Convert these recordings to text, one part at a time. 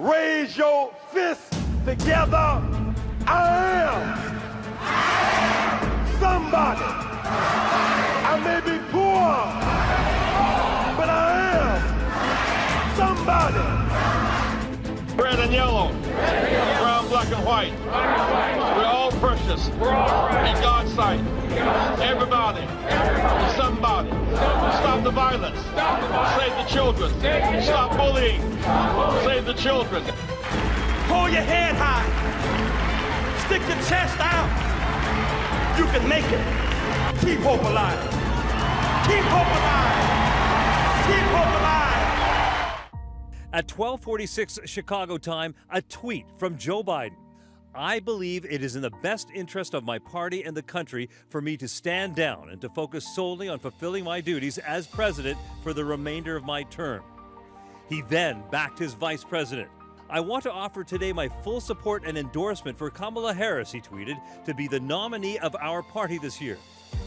Raise your fists together. I am somebody. I may be poor, but I am somebody. Red and yellow, brown, black, and white. We're all precious in God's sight. Everybody is somebody. Stop the violence. Save the children. Stop bullying. Save the children. Hold your head high. Stick your chest out. You can make it. Keep hope alive. Keep hope alive. Keep hope alive. At 12:46 Chicago time, a tweet from Joe Biden. I believe it is in the best interest of my party and the country for me to stand down and to focus solely on fulfilling my duties as president for the remainder of my term. He then backed his vice president. I want to offer today my full support and endorsement for Kamala Harris, he tweeted, to be the nominee of our party this year.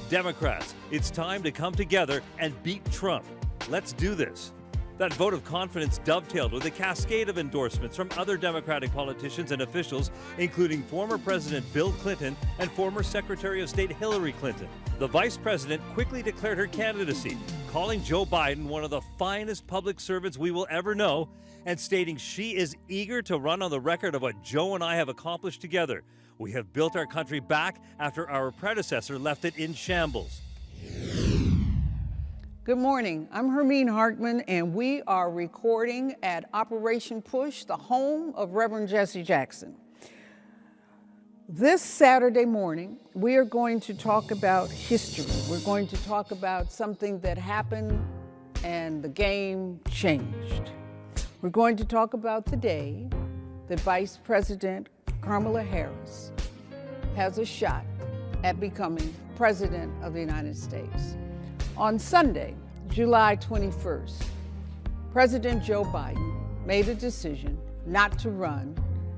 Democrats, it's time to come together and beat Trump. Let's do this. That vote of confidence dovetailed with a cascade of endorsements from other Democratic politicians and officials, including former President Bill Clinton and former Secretary of State Hillary Clinton. The vice president quickly declared her candidacy, calling Joe Biden one of the finest public servants we will ever know, and stating she is eager to run on the record of what Joe and I have accomplished together. We have built our country back after our predecessor left it in shambles. Good morning. I'm Hermine Hartman, and we are recording at Operation Push, the home of Reverend Jesse Jackson. This Saturday morning, we are going to talk about history. We're going to talk about something that happened and the game changed. We're going to talk about the day that Vice President Kamala Harris has a shot at becoming President of the United States. On Sunday, July 21st, President Joe Biden made a decision not to run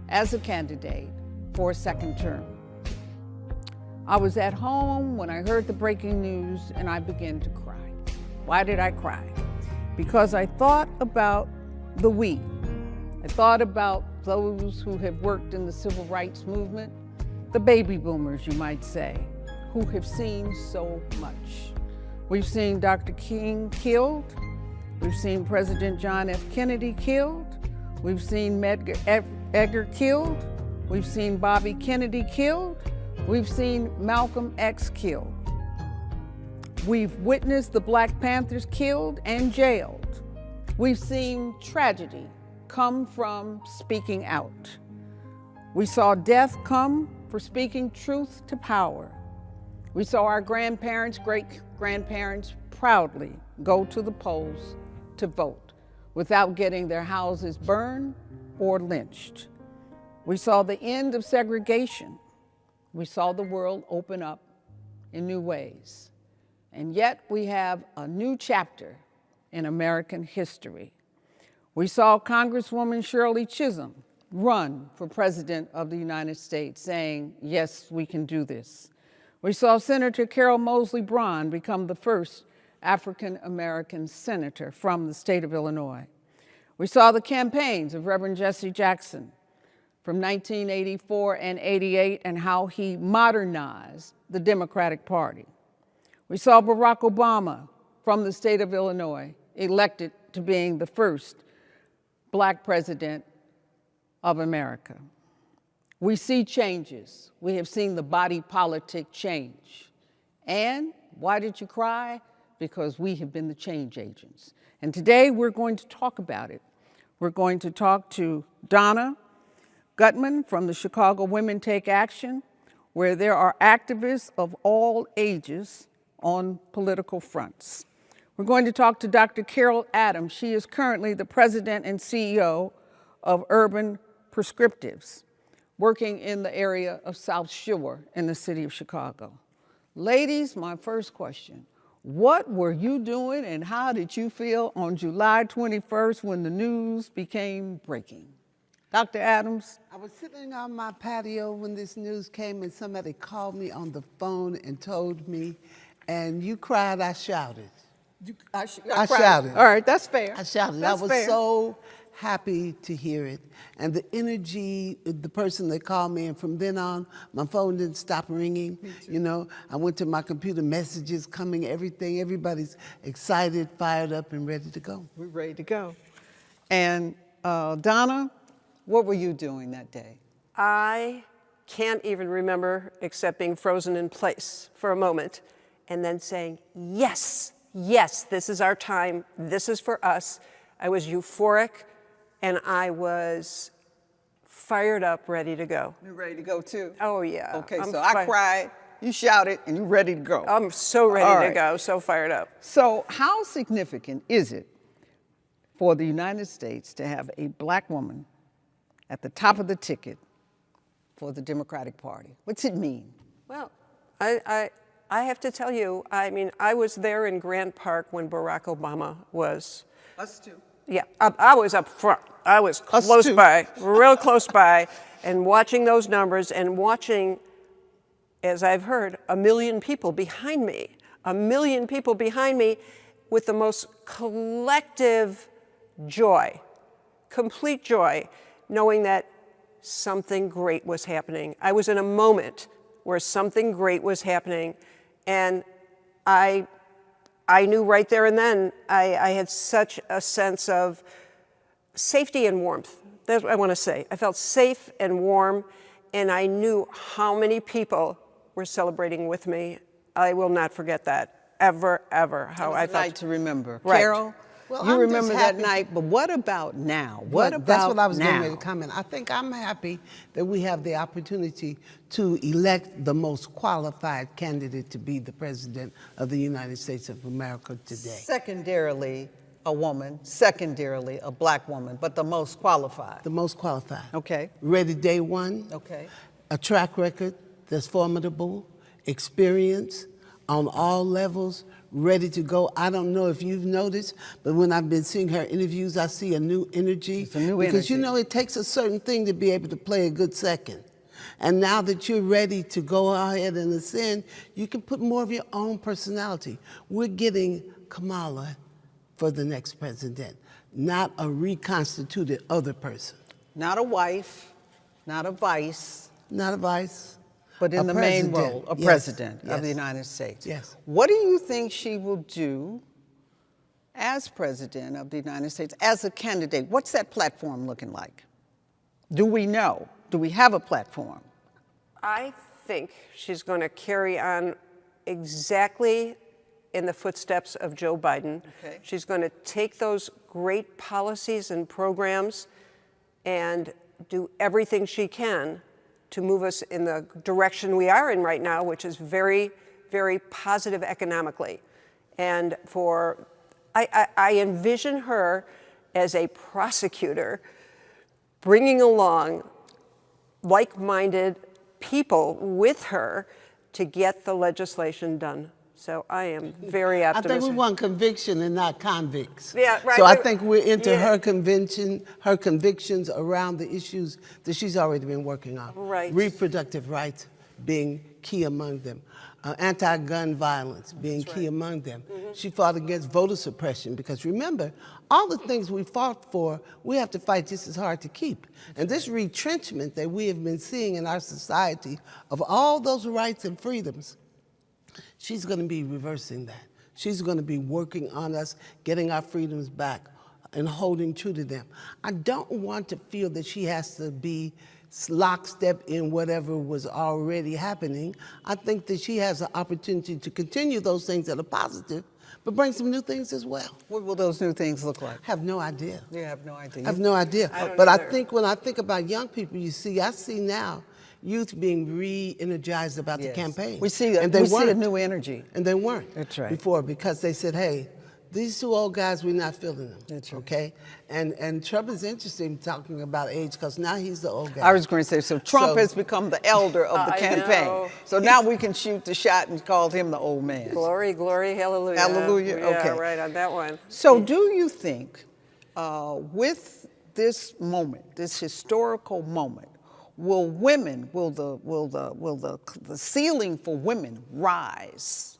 as a candidate for a second term. I was at home when I heard the breaking news and I began to cry. Why did I cry? Because I thought about the we. I thought about those who have worked in the civil rights movement, the baby boomers, you might say, who have seen so much. We've seen Dr. King killed. We've seen President John F. Kennedy killed. We've seen Edgar killed. We've seen Bobby Kennedy killed. We've seen Malcolm X killed. We've witnessed the Black Panthers killed and jailed. We've seen tragedy come from speaking out. We saw death come for speaking truth to power. We saw our grandparents, great-grandparents proudly go to the polls to vote without getting their houses burned or lynched. We saw the end of segregation. We saw the world open up in new ways. And yet we have a new chapter in American history. We saw Congresswoman Shirley Chisholm run for President of the United States, saying, yes, we can do this. We saw Senator Carol Moseley Braun become the first African-American senator from the state of Illinois. We saw the campaigns of Reverend Jesse Jackson from 1984 and 88 and how he modernized the Democratic Party. We saw Barack Obama from the state of Illinois elected to being the first Black president of America. We see changes. We have seen the body politic change. And why did you cry? Because we have been the change agents. And today we're going to talk about it. We're going to talk to Donna Gutman from the Chicago Women Take Action, where there are activists of all ages on political fronts. We're going to talk to Dr. Carol Adams. She is currently the president and CEO of Urban Prescriptives, working in the area of South Shore in the city of Chicago. Ladies, my first question, what were you doing and how did you feel on July 21st when the news became breaking? Dr. Adams? I was sitting on my patio when this news came and somebody called me on the phone and told me, and you cried, I shouted. I shouted. All right, that's fair. I shouted. That's I was fair. so happy to hear it. And the energy, the person that called me, and from then on, my phone didn't stop ringing. You know, I went to my computer, messages coming, everything. Everybody's excited, fired up, and ready to go. We're ready to go. And Donna, what were you doing that day? I can't even remember except being frozen in place for a moment and then saying, yes, yes, this is our time, this is for us. I was euphoric and I was fired up, ready to go. You're ready to go too? Oh yeah. Okay, so I cried, you shouted, and you're ready to go. I'm so ready to go, so fired up. So how significant is it for the United States to have a black woman at the top of the ticket for the Democratic Party? What's it mean? Well, I have to tell you, I mean, I was there in Grant Park when Barack Obama was. Us too. Yeah, I was up front. I was close by, real close by, and watching those numbers and watching, as I've heard, 1 million people behind me, 1 million people behind me with the most collective joy, complete joy, knowing that something great was happening. I was in a moment where something great was happening, and I knew right there and then I had such a sense of safety and warmth. That's what I want to say. I felt safe and warm, and I knew how many people were celebrating with me. I will not forget that, ever, ever, how I felt. Night to remember. Right. Carol, Well, you I'm remember just that happy. night, but what about now? That's what I was getting now? ready to comment. I think I'm happy that we have the opportunity to elect the most qualified candidate to be the president of the United States of America today. Secondarily, a woman, secondarily, a black woman, but the most qualified. The most qualified. Okay. Ready day one. Okay. A track record that's formidable, experience on all levels, ready to go. I don't know if you've noticed, but when I've been seeing her interviews, I see a new energy. It's a new because you energy. know it takes a certain thing to be able to play a good second. And now that you're ready to go ahead and ascend, you can put more of your own personality. We're getting Kamala for the next president, not a reconstituted other person. Not a wife, not a vice, Not a vice. but in A the main president. role, a Yes, president of the yes. United States. Yes. What do you think she will do as president of the United States, as a candidate? What's that platform looking like? Do we know? Do we have a platform? I think she's going to carry on exactly in the footsteps of Joe Biden. Okay. She's going to take those great policies and programs and do everything she can to move us in the direction we are in right now, which is very, very positive economically. And I envision her as a prosecutor bringing along like-minded people with her to get the legislation done. So I am very I optimistic. think we want conviction and not convicts. Yeah, right. So I think we're into Yeah. her convictions around the issues that she's already been working on. Right. Reproductive rights being key among them. Anti-gun violence being key among them. Mm-hmm. She fought against voter suppression because remember, all the things we fought for, we have to fight just as hard to keep. And this retrenchment that we have been seeing in our society of all those rights and freedoms, she's going to be reversing that. She's going to be working on us, getting our freedoms back and holding true to them. I don't want to feel that she has to be lockstep in whatever was already happening. I think that she has the opportunity to continue those things that are positive, but bring some new things as well. What will those new things look like? Have no idea. You have no idea. I have no idea. I don't But either. I think when I think about young people, I see now youth being re-energized about the Yes. campaign. We see And they we see a weren't. new energy. And they weren't. That's right. Before, because they said, hey, these two old guys, we're not feeling them. That's right. Okay? And Trump is interesting talking about age because now he's the old guy. I was going to say, so Trump So- has become the elder of the I campaign. know. So now we can shoot the shot and call him the old man. Glory, glory, hallelujah. Hallelujah, Yeah, okay. right on that one. So do you think with this moment, this historical moment, will the ceiling for women rise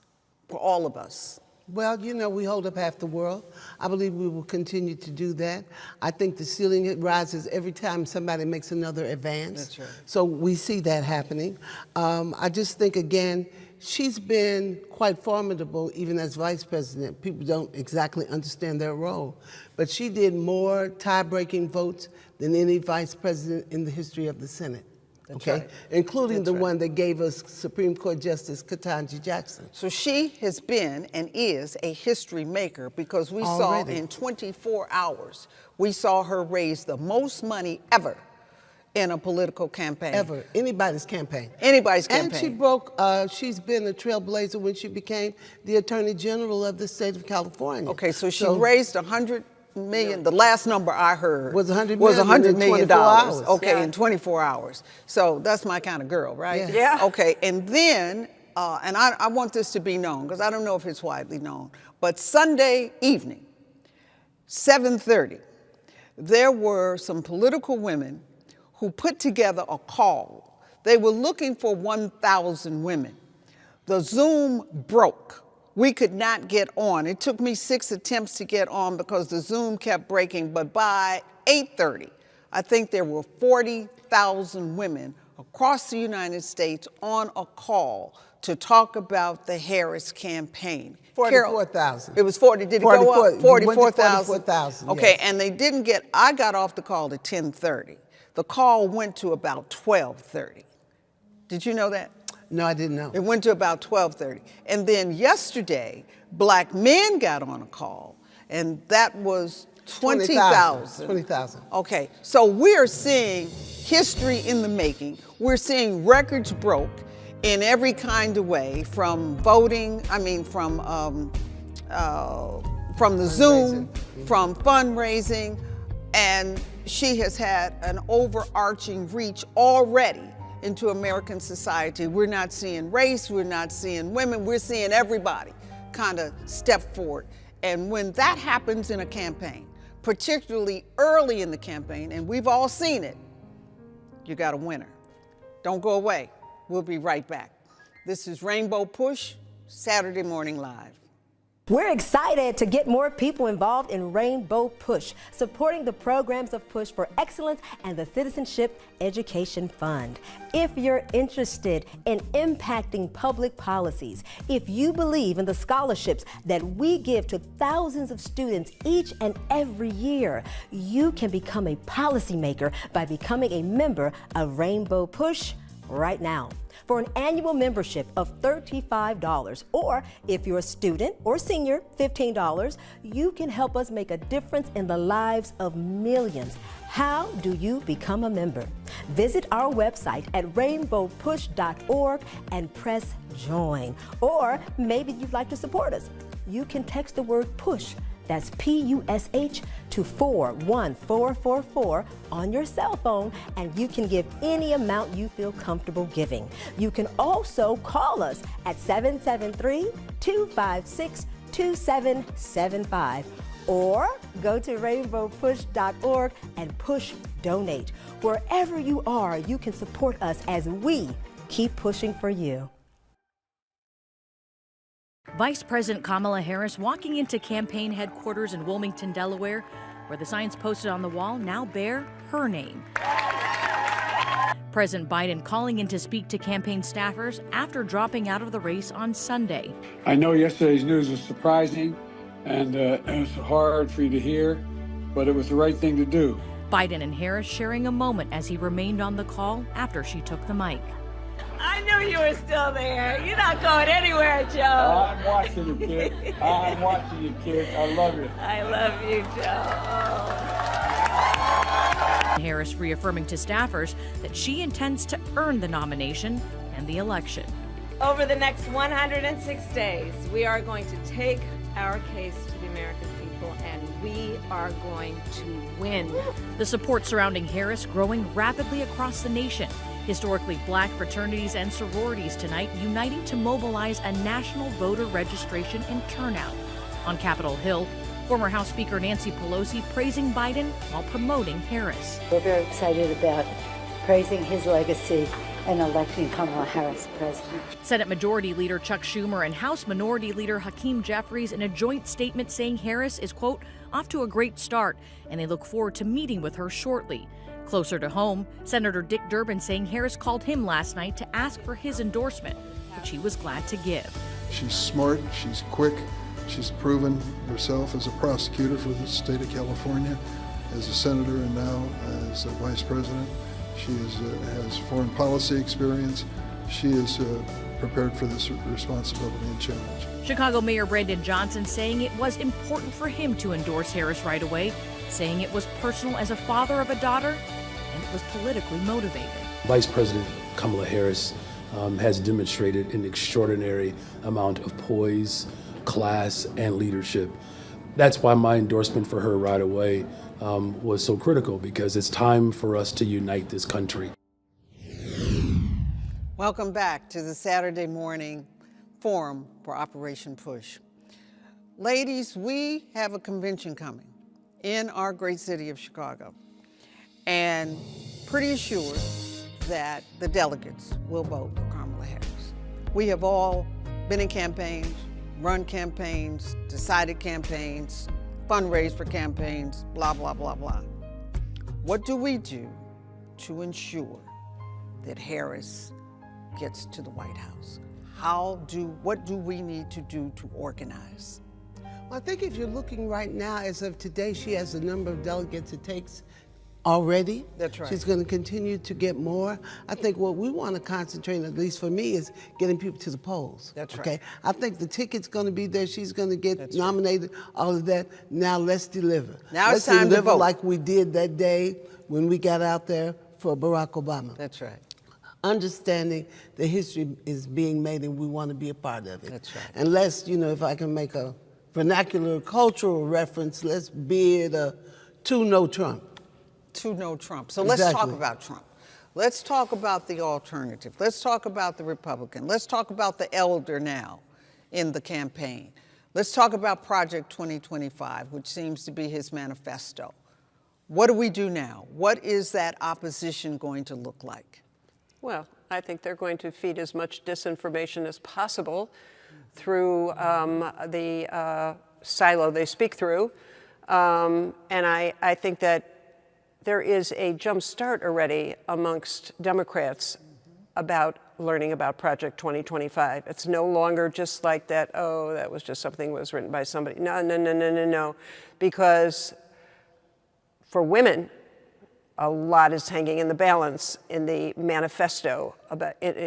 for all of us? Well, you know, we hold up half the world. I believe we will continue to do that. I think the ceiling rises every time somebody makes another advance. That's right. So we see that happening. I just think, again, she's been quite formidable even as vice president. People don't exactly understand their role. But she did more tie-breaking votes than any vice president in the history of the Senate. That's okay, right. including That's the right. one that gave us Supreme Court Justice Ketanji Jackson. So she has been and is a history maker because we Already. saw in 24 hours, we saw her raise the most money ever in a political campaign. Ever, anybody's campaign. Anybody's campaign. And she broke, she's been a trailblazer when she became the Attorney General of the state of California. Okay, so she raised $100 million. The last number I heard was $100 was million $100 million. in 24 hours. Okay, Yeah. in 24 hours. So that's my kind of girl, right? Yeah. Yeah. Okay, and then, and I want this to be known because I don't know if it's widely known, but Sunday evening, 7:30, there were some political women who put together a call. They were looking for 1,000 women. The Zoom broke. We could not get on. It took me 6 attempts to get on because the Zoom kept breaking, but by 8:30, I think there were 40,000 women across the United States on a call to talk about the Harris campaign. 44,000. It was 40, did it go up? 44,000. 44,000, Okay, yes. and they didn't get, I got off the call at 10:30. The call went to about 12:30. Did you know that? No, I didn't know. It went to about 12:30. And then yesterday, black men got on a call, and that was 20,000. 20,000. Okay, so we're seeing history in the making. We're seeing records broke in every kind of way, from voting, from the Zoom, from fundraising, and she has had an overarching reach already into American society. We're not seeing race, we're not seeing women, we're seeing everybody kind of step forward. And when that happens in a campaign, particularly early in the campaign, and we've all seen it, you got a winner. Don't go away. We'll be right back. This is Rainbow Push, Saturday Morning Live. We're excited to get more people involved in Rainbow Push, supporting the programs of Push for Excellence and the Citizenship Education Fund. If you're interested in impacting public policies, if you believe in the scholarships that we give to thousands of students each and every year, you can become a policymaker by becoming a member of Rainbow Push right now. For an annual membership of $35, or if you're a student or senior, $15, you can help us make a difference in the lives of millions. How do you become a member? Visit our website at rainbowpush.org and press join. Or maybe you'd like to support us. You can text the word push, that's PUSH, to 41444 on your cell phone, and you can give any amount you feel comfortable giving. You can also call us at 773-256-2775, or go to rainbowpush.org and push donate. Wherever you are, you can support us as we keep pushing for you. Vice President Kamala Harris walking into campaign headquarters in Wilmington, Delaware, where the signs posted on the wall now bear her name. President Biden calling in to speak to campaign staffers after dropping out of the race on Sunday. I know yesterday's news was surprising and it was hard for you to hear, but it was the right thing to do. Biden and Harris sharing a moment as he remained on the call after she took the mic. I knew you were still there. You're not going anywhere, Joe. I'm watching you, kid. I'm watching you, kid. I love you. I love you, Joe. Harris reaffirming to staffers that she intends to earn the nomination and the election. Over the next 106 days, we are going to take our case to the American people, and we are going to win. The support surrounding Harris growing rapidly across the nation. Historically black fraternities and sororities tonight uniting to mobilize a national voter registration and turnout. On Capitol Hill, former House Speaker Nancy Pelosi praising Biden while promoting Harris. We're very excited about praising his legacy and electing Kamala Harris president. Senate Majority Leader Chuck Schumer and House Minority Leader Hakeem Jeffries in a joint statement saying Harris is, quote, off to a great start, and they look forward to meeting with her shortly. Closer to home, Senator Dick Durbin saying Harris called him last night to ask for his endorsement, which he was glad to give. She's smart, she's quick, she's proven herself as a prosecutor for the state of California, as a senator, and now as a vice president. She has foreign policy experience. She is prepared for this responsibility and challenge. Chicago Mayor Brandon Johnson saying it was important for him to endorse Harris right away, saying it was personal as a father of a daughter, and it was politically motivated. Vice President Kamala Harris has demonstrated an extraordinary amount of poise, class, and leadership. That's why my endorsement for her right away was so critical, because it's time for us to unite this country. Welcome back to the Saturday morning forum for Operation Push. Ladies, we have a convention coming in our great city of Chicago, and pretty assured that the delegates will vote for Kamala Harris. We have all been in campaigns, run campaigns, decided campaigns, fundraised for campaigns, blah, blah, blah, blah. What do we do to ensure that Harris gets to the White House? What do we need to do to organize? Well, I think if you're looking right now, as of today, she has a number of delegates it takes already. That's right. She's going to continue to get more. I think what we want to concentrate, at least for me, is getting people to the polls. That's right. Okay. I think the ticket's going to be there. She's going to get nominated, all of that. Now let's deliver. Now let's it's time to deliver vote. like we did that day when we got out there for Barack Obama. That's right. Understanding the history is being made and we want to be a part of it. That's right. And let's, if I can make a vernacular cultural reference, let's bid to no Trump. To no Trump. So let's talk about Trump. Let's talk about the alternative. Let's talk about the Republican. Let's talk about the elder now in the campaign. Let's talk about Project 2025, which seems to be his manifesto. What do we do now? What is that opposition going to look like? Well, I think they're going to feed as much disinformation as possible through the silo they speak through. And I think that there is a jump start already amongst Democrats about learning about Project 2025. It's no longer just like that, oh, that was just something that was written by somebody. No. Because for women, a lot is hanging in the balance in the manifesto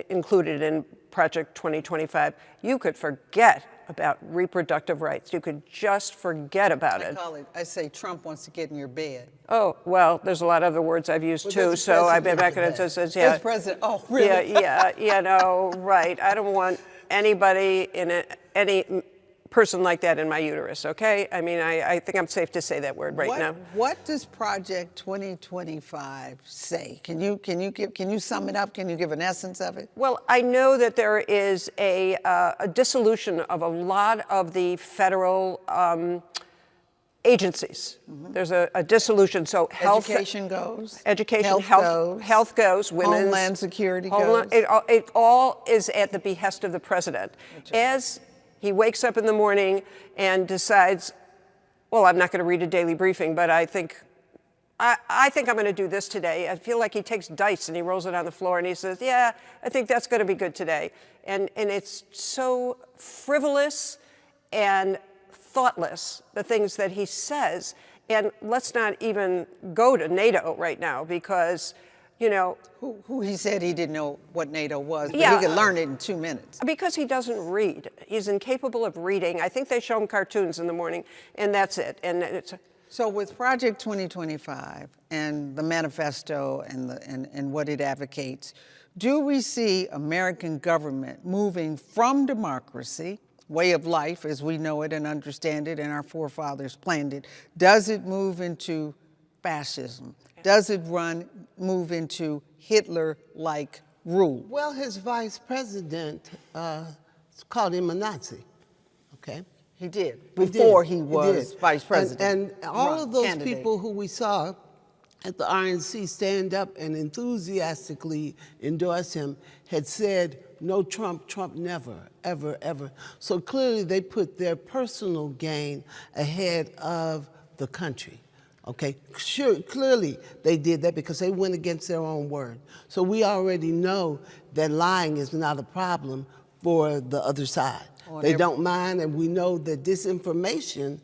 included in Project 2025. You could forget about reproductive rights. You could just forget about it. I say Trump wants to get in your bed. Oh, well, there's a lot of other words I've used too, so I've been back and it says, yeah. As president, oh, really? Yeah, right. I don't want anybody any person like that in my uterus, okay? I mean, I think I'm safe to say that word now. What does Project 2025 say? Can you sum it up? Can you give an essence of it? Well, I know that there is a dissolution of a lot of the federal agencies. Mm-hmm. There's a dissolution, so health... Education goes. Education, health goes, women's... Homeland Security goes. It all is at the behest of the president. As he wakes up in the morning and decides, well, I'm not going to read a daily briefing, but I think I'm going to do this today. I feel like he takes dice and he rolls it on the floor and he says, yeah, I think that's going to be good today. And it's so frivolous and thoughtless, the things that he says. And let's not even go to NATO right now because, Who he said he didn't know what NATO was, but yeah, he could learn it in 2 minutes. Because he doesn't read. He's incapable of reading. I think they show him cartoons in the morning, and that's it. And so with Project 2025 and the manifesto and what it advocates, do we see American government moving from democracy, way of life as we know it and understand it and our forefathers planned it, does it move into fascism? Does it move into Hitler-like rule? Well, his vice president called him a Nazi, okay? He did, before he was vice president. And all of those people who we saw at the RNC stand up and enthusiastically endorse him had said, no Trump, Trump never, ever, ever. So clearly they put their personal gain ahead of the country. Okay, sure, clearly they did that because they went against their own word. So we already know that lying is not a problem for the other side. They don't mind, and we know that disinformation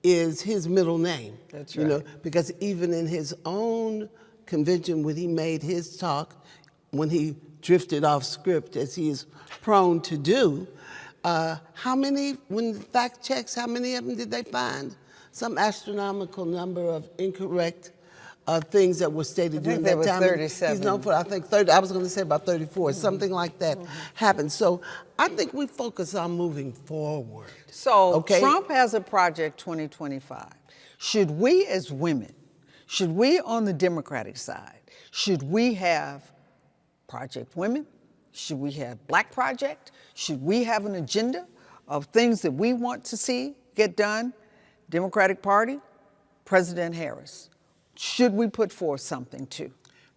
is his middle name. That's you know, right. because even in his own convention, when he made his talk, when he drifted off script, as he is prone to do, how many, when fact checks, how many of them did they find? Some astronomical number of incorrect things that were stated during that time. 37. He's known for, I think, 30, I was going to say about 34, something like that happened. So I think we focus on moving forward. So Trump has a Project 2025. Should we as women, should we on the Democratic side, should we have Project Women? Should we have Black Project? Should we have an agenda of things that we want to see get done? Democratic Party, President Harris. Should we put forth something too?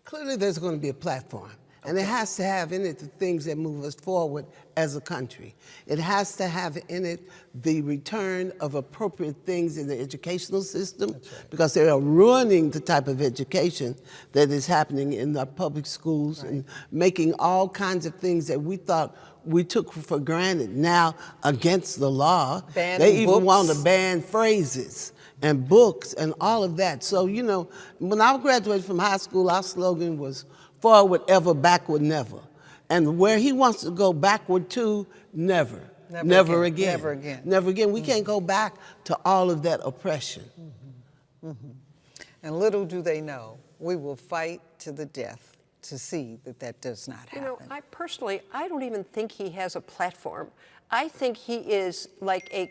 Clearly there's going to be a platform. And it has to have in it the things that move us forward as a country. It has to have in it the return of appropriate things in the educational system, because they are ruining the type of education that is happening in the public schools and making all kinds of things that we thought we took for granted now against the law. They even want to ban phrases and books and all of that. So, you know, when I graduated from high school, our slogan was forward ever, backward never. And where he wants to go backward to, never. Never again. Never again. Never again. We can't go back to all of that oppression. And little do they know, we will fight to the death to see that that does not happen. You know, I personally don't even think he has a platform. I think he is like a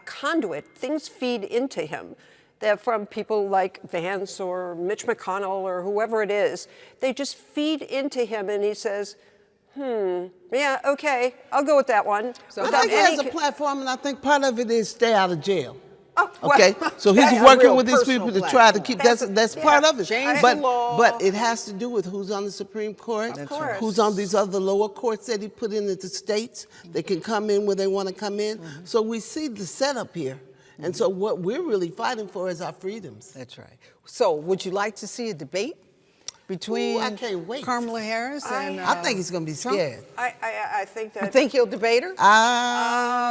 conduit. Things feed into him. That from people like Vance or Mitch McConnell or whoever it is, they just feed into him and he says, yeah, okay, I'll go with that one. So I think he has a platform, and I think part of it is stay out of jail. Oh, well, okay, so he's working with these people to try to keep, that's part of it. But it has to do with who's on the Supreme Court, who's on these other lower courts that he put in at the states. They can come in where they want to come in. So we see the setup here. And so what we're really fighting for is our freedoms. That's right. So would you like to see a debate between I can't wait. Kamala Harris and I think he's going to be scared. I think that... You think he'll debate her?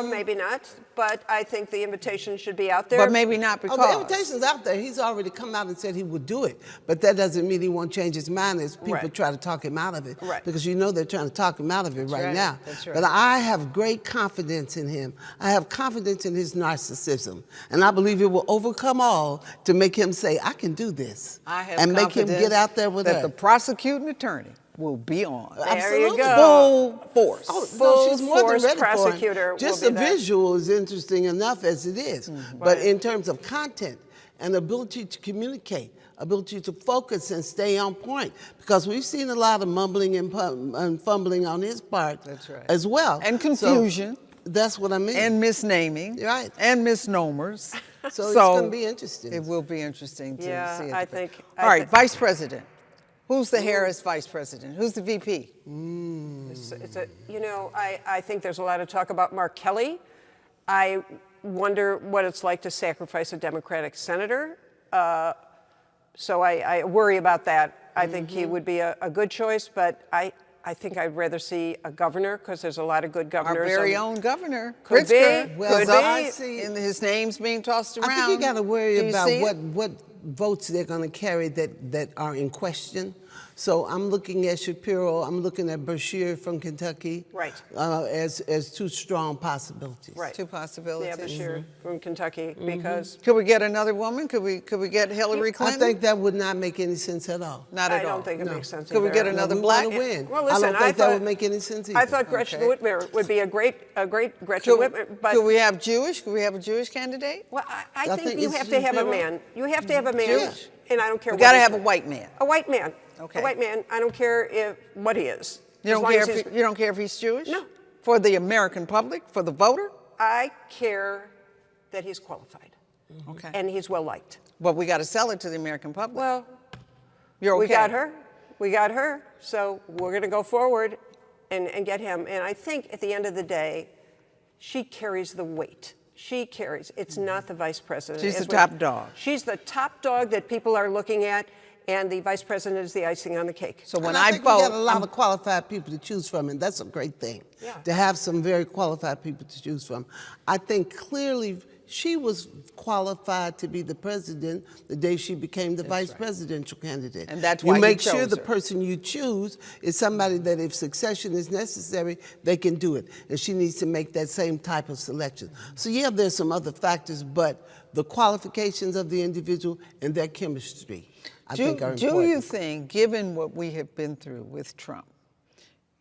Maybe not, but I think the invitation should be out there. But maybe not because... the invitation's out there. He's already come out and said he would do it. But that doesn't mean he won't change his mind as people try to talk him out of it. Right. Because you know they're trying to talk him out of it right now. That's right. But I have great confidence in him. I have confidence in his narcissism. And I believe it will overcome all to make him say, I can do this. I have and make him get out there with that the prosecuting attorney will be on. There you go. Full force. Oh, Full no, she's more force than ready prosecutor for him. Just will the be there. visual is interesting enough as it is. But in terms of content and ability to communicate, ability to focus and stay on point, because we've seen a lot of mumbling and fumbling on his part as well. And confusion. So that's what I mean. And misnaming. Right. And misnomers. So it's going to be interesting. It will be interesting to see it. I think. All right, Vice President. Who's the Harris Vice President? Who's the VP? I think there's a lot of talk about Mark Kelly. I wonder what it's like to sacrifice a Democratic senator. So I worry about that. I think he would be a good choice, but I think I'd rather see a governor, because there's a lot of good governors. Our very own governor, Could Pritzker. be. Well, Could I be. see, and his name's being tossed around. I think you got to worry about see what votes they're going to carry that are in question. So I'm looking at Shapiro, I'm looking at Bashir from Kentucky, as two strong possibilities. Right. Two possibilities. Yeah, Bashir from Kentucky, because... Could we get another woman? Could we get Hillary Clinton? I think that would not make any sense at all. Not at all. I don't think it makes sense Could we get another black? We win. Well, listen, I don't think that would make any sense either. I thought Gretchen Whitmer would be a great Gretchen Whitmer, but... Could we have Jewish? Could we have a Jewish candidate? Well, I think you have to have a man. You have to have a man, Jewish. And I don't care We what got to he have a is. white man. A white man. Okay. A white man. I don't care what he is. You don't care if he's Jewish? No. For the American public, for the voter? I care that he's qualified. Okay. And he's well liked. But we got to sell it to the American public. Well, You're okay. We got her. We got her. So we're going to go forward and get him. And I think at the end of the day, she carries the weight. She carries. It's not the vice president. She's the top dog. She's the top dog that people are looking at, and the vice president is the icing on the cake. So when I think we got a lot of qualified people to choose from, and that's a great thing, to have some very qualified people to choose from. I think clearly she was qualified to be the president the day she became the vice presidential candidate. And that's why you make chose sure the her. person you choose is somebody that if succession is necessary, they can do it. And she needs to make that same type of selection. So yeah, there's some other factors, but the qualifications of the individual and their chemistry, I think are important. Do you think, given what we have been through with Trump,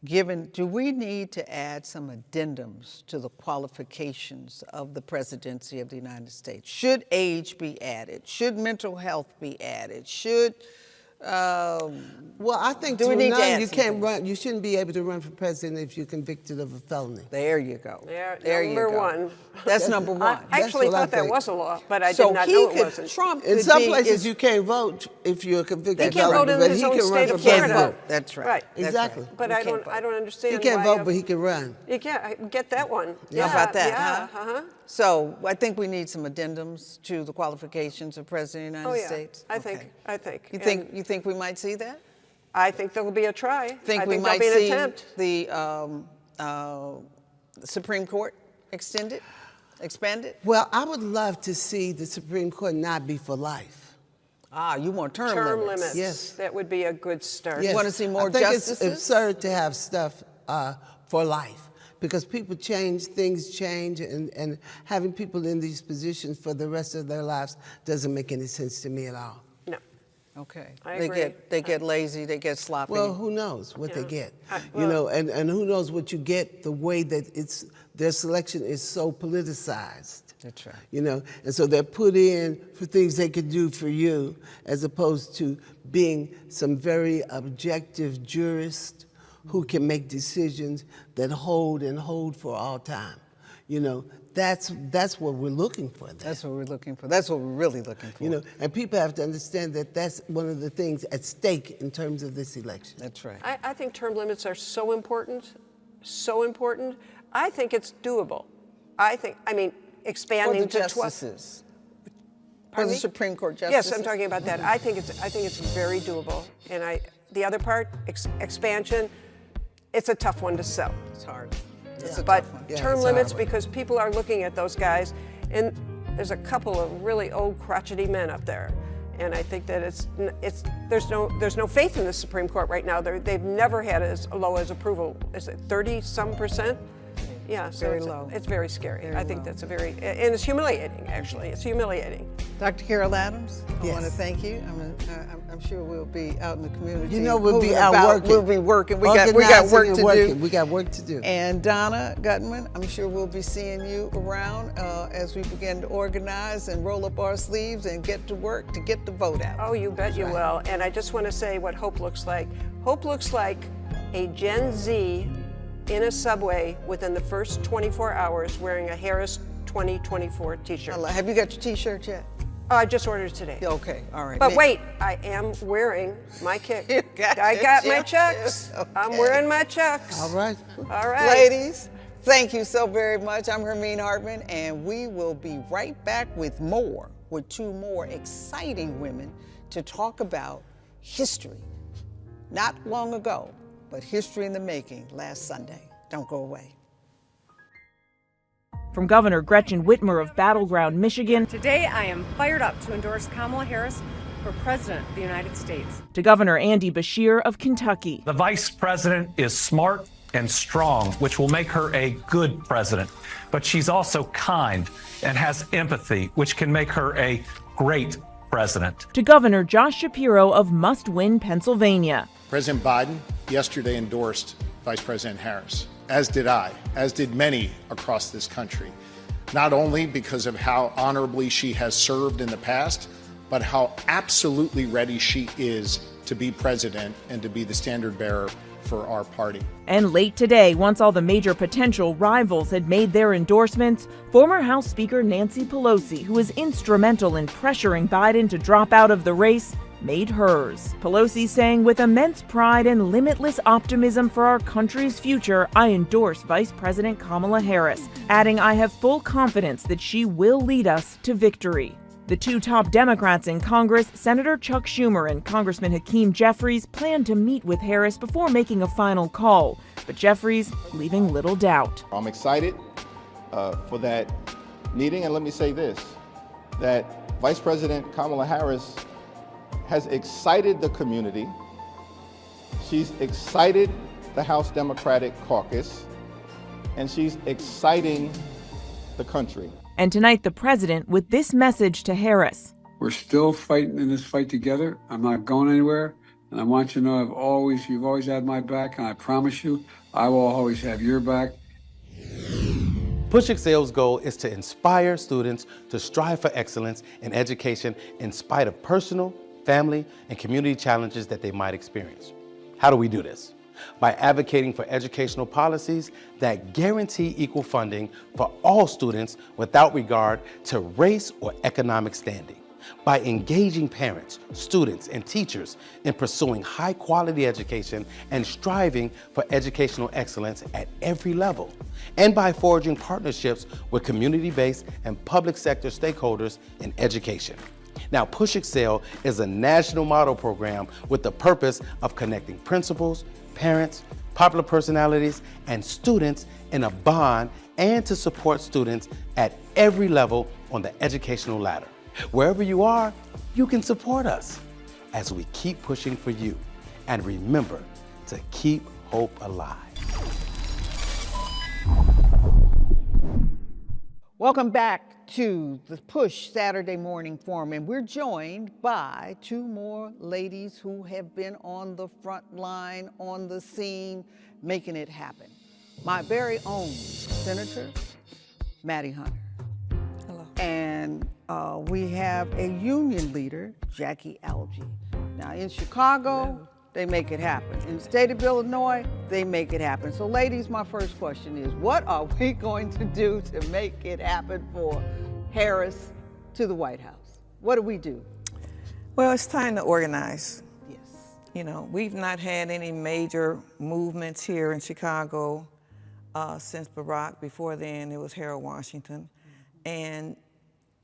do we need to add some addendums to the qualifications of the presidency of the United States? Should age be added? Should mental health be added? Should, well, I think do we need to add you some can't things? run. You shouldn't be able to run for president if you're convicted of a felony. There you go. There you go. Number one. That's number one. I actually thought that was a law, but I did not know it wasn't. Trump In some places, you can't vote if you're a convicted felon. He can't vote in but his he own can run state for of Florida. president. That's right. Right. Exactly. But I don't understand. He can't why vote, but he can run. You can't get that one. How about that, Yeah. huh? So I think we need some addendums to the qualifications of President of the United States. I think. You think we might see that? I think there'll be a try. I Think we there'll might be an see attempt. the Supreme Court expanded? Well, I would love to see the Supreme Court not be for life. You want term limits. Yes. That would be a good start. You want to see more I think justices? it's absurd to have stuff for life because people change, things change, and having people in these positions for the rest of their lives doesn't make any sense to me at all. No. Okay. I agree. They get lazy, they get sloppy. Well, who knows what they get? You know, and who knows what you get the way that their selection is so politicized. That's right. You know, and so they're put in for things they could do for you as opposed to being some very objective jurist who can make decisions that hold for all time. You know, that's what we're looking for. That's what we're looking for. That's what we're really looking for. You know, and people have to understand that that's one of the things at stake in terms of this election. That's right. I think term limits are so important, so important. I think it's doable. Expanding for the to 12. justices. For Pardon the me? Supreme Court justices. Yes, I'm talking about that. I think it's very doable. And the other part, expansion, it's a tough one to sell. It's hard. But Yeah, term it's limits, hard. because people are looking at those guys, and there's a couple of really old crotchety men up there. And I think that there's no faith in the Supreme Court right now. They've never had as low as approval. Is it 30-some%? Yeah, so Very low. It's very scary. Very I think low. that's and it's humiliating, actually. It's humiliating. Dr. Carol Adams, I Yes. want to thank you. I'm sure we'll be out in the community. You know, we'll be moving out about. working. We'll be working. We got Organizing work and to working. do. We got work to do. And Donna Gutman, I'm sure we'll be seeing you around as we begin to organize and roll up our sleeves and get to work to get the vote out. Oh, you bet you will. And I just want to say what hope looks like. Hope looks like a Gen Z in a subway within the first 24 hours wearing a Harris 2024 t-shirt. Have you got your t-shirt yet? I just ordered it today. Okay, all right. But wait, I am wearing my kick. I got my checks. Okay. I'm wearing my checks. All right. All right. Ladies, thank you so very much. I'm Hermine Hartman, and we will be right back with two more exciting women to talk about history. Not long ago, but history in the making last Sunday. Don't go away. From Governor Gretchen Whitmer of Battleground, Michigan, Today, I am fired up to endorse Kamala Harris for President of the United States. to Governor Andy Beshear of Kentucky. The vice president is smart and strong, which will make her a good president. But she's also kind and has empathy, which can make her a great president. To Governor Josh Shapiro of Must Win, Pennsylvania. President Biden yesterday endorsed Vice President Harris, as did I, as did many across this country, not only because of how honorably she has served in the past, but how absolutely ready she is to be president and to be the standard bearer for our party. And late today, once all the major potential rivals had made their endorsements, former House Speaker Nancy Pelosi, who was instrumental in pressuring Biden to drop out of the race, made hers. Pelosi saying, with immense pride and limitless optimism for our country's future, I endorse Vice President Kamala Harris, adding, I have full confidence that she will lead us to victory. The two top Democrats in Congress, Senator Chuck Schumer and Congressman Hakeem Jeffries, plan to meet with Harris before making a final call, but Jeffries leaving little doubt. I'm excited for that meeting, and let me say this, that Vice President Kamala Harris has excited the community. She's excited the House Democratic Caucus, and she's exciting the country. And tonight, the president with this message to Harris. We're still fighting in this fight together. I'm not going anywhere. And I want you to know you've always had my back, and I promise you, I will always have your back. Push Excel's goal is to inspire students to strive for excellence in education in spite of personal, family, and community challenges that they might experience. How do we do this? By advocating for educational policies that guarantee equal funding for all students without regard to race or economic standing. By engaging parents, students, and teachers in pursuing high-quality education and striving for educational excellence at every level. And by forging partnerships with community-based and public sector stakeholders in education. Now, Push Excel is a national model program with the purpose of connecting principals, parents, popular personalities, and students in a bond and to support students at every level on the educational ladder. Wherever you are, you can support us as we keep pushing for you. And remember to keep hope alive. Welcome back to the Push Saturday Morning Forum, and we're joined by two more ladies who have been on the front line, on the scene, making it happen. My very own Senator Maddie Hunter. Hello. And we have a union leader, Jackie Algie. Now in Chicago, they make it happen. In the state of Illinois, they make it happen. So ladies, my first question is, what are we going to do to make it happen for Harris to the White House? What do we do? Well, it's time to organize. Yes. You know, we've not had any major movements here in Chicago since Barack. Before then, it was Harold Washington. And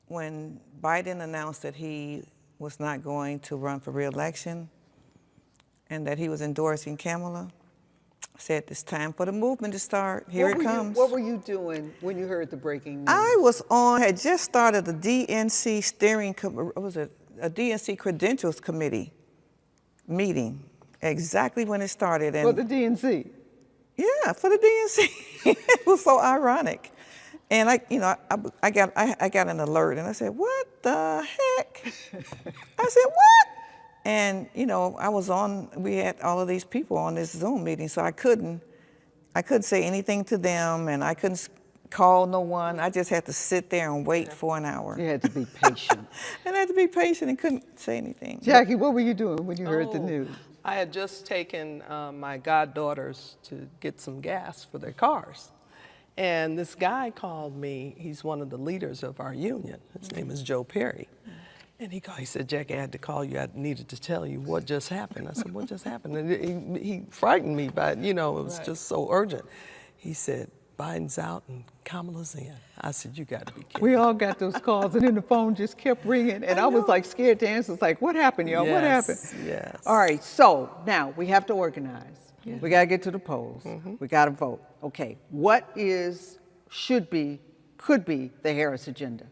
when Biden announced that he was not going to run for re-election and that he was endorsing Kamala, I said, it's time for the movement to start. Here it comes. What were you doing when you heard the breaking news? I had just started the DNC a DNC Credentials Committee meeting, exactly when it started. For the DNC? Yeah, for the DNC. It was so ironic. And I got an alert, and I said, what the heck? I said, what? And we had all of these people on this Zoom meeting, so I couldn't say anything to them, and I couldn't call no one. I just had to sit there and wait for an hour. You had to be patient. And I had to be patient and couldn't say anything. Jackie, what were you doing when you heard the news? I had just taken my goddaughters to get some gas for their cars. And this guy called me. He's one of the leaders of our union. His name is Joe Perry. And he said, Jackie, I had to call you. I needed to tell you what just happened. I said, what just happened? And he frightened me, but it was just so urgent. He said, Biden's out and Kamala's in. I said, you got to be kidding. We all got those calls, and then the phone just kept ringing, and I was like scared to answer. It's like, what happened, y'all? What happened? Yes. All right, so now we have to organize. Yeah. We got to get to the polls. Mm-hmm. We got to vote. Okay, what could be the Harris agenda?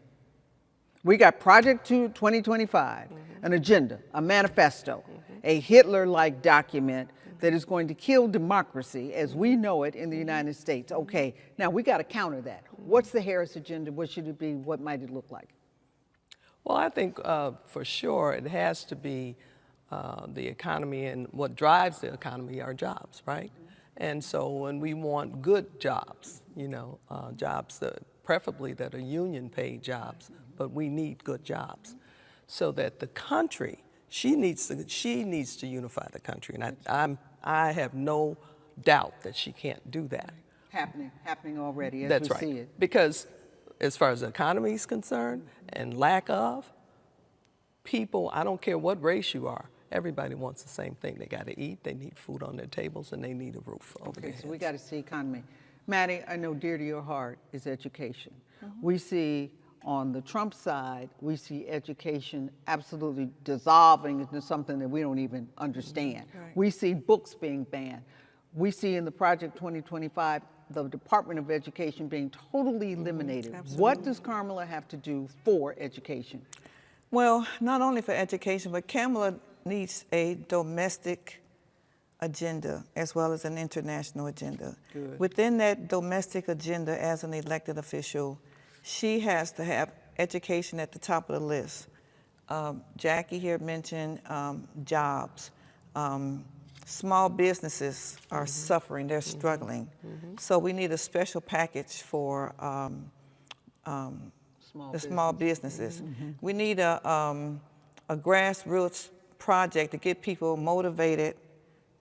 We got Project 2025, an agenda, a manifesto, a Hitler-like document that is going to kill democracy as we know it in the United States. Okay, now we got to counter that. What's the Harris agenda? What should it be? What might it look like? Well, I think for sure it has to be the economy, and what drives the economy are jobs, right? And so when we want good jobs, jobs preferably that are union-paid jobs, but we need good jobs, so that the country, she needs to unify the country, and I have no doubt that she can't do that. Happening already as That's we right. see it. Because as far as the economy is concerned and lack of, people, I don't care what race you are, everybody wants the same thing. They got to eat, they need food on their tables, and they need a roof over their Okay, so heads. we got to see economy. Maddie, I know dear to your heart is education. We see on the Trump side, we see education absolutely dissolving into something that we don't even understand. Right. We see books being banned. We see in the Project 2025, the Department of Education being totally eliminated. What does Kamala have to do for education? Well, not only for education, but Kamala needs a domestic agenda as well as an international agenda. Good. Within that domestic agenda, as an elected official, she has to have education at the top of the list. Jackie here mentioned jobs. Small businesses are suffering, they're struggling. So we need a special package for the small businesses. We need a grassroots project to get people motivated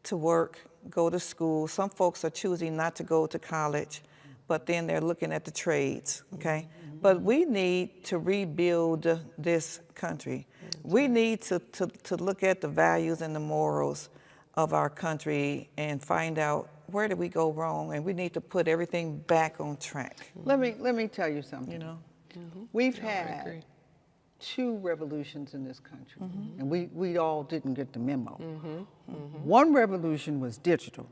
to work, go to school. Some folks are choosing not to go to college, but then they're looking at the trades, okay? But we need to rebuild this country. We need to look at the values and the morals of our country and find out where did we go wrong, and we need to put everything back on track. Let me tell you something. You know? We've I had agree. 2 revolutions in this country, and we all didn't get the memo. One revolution was digital.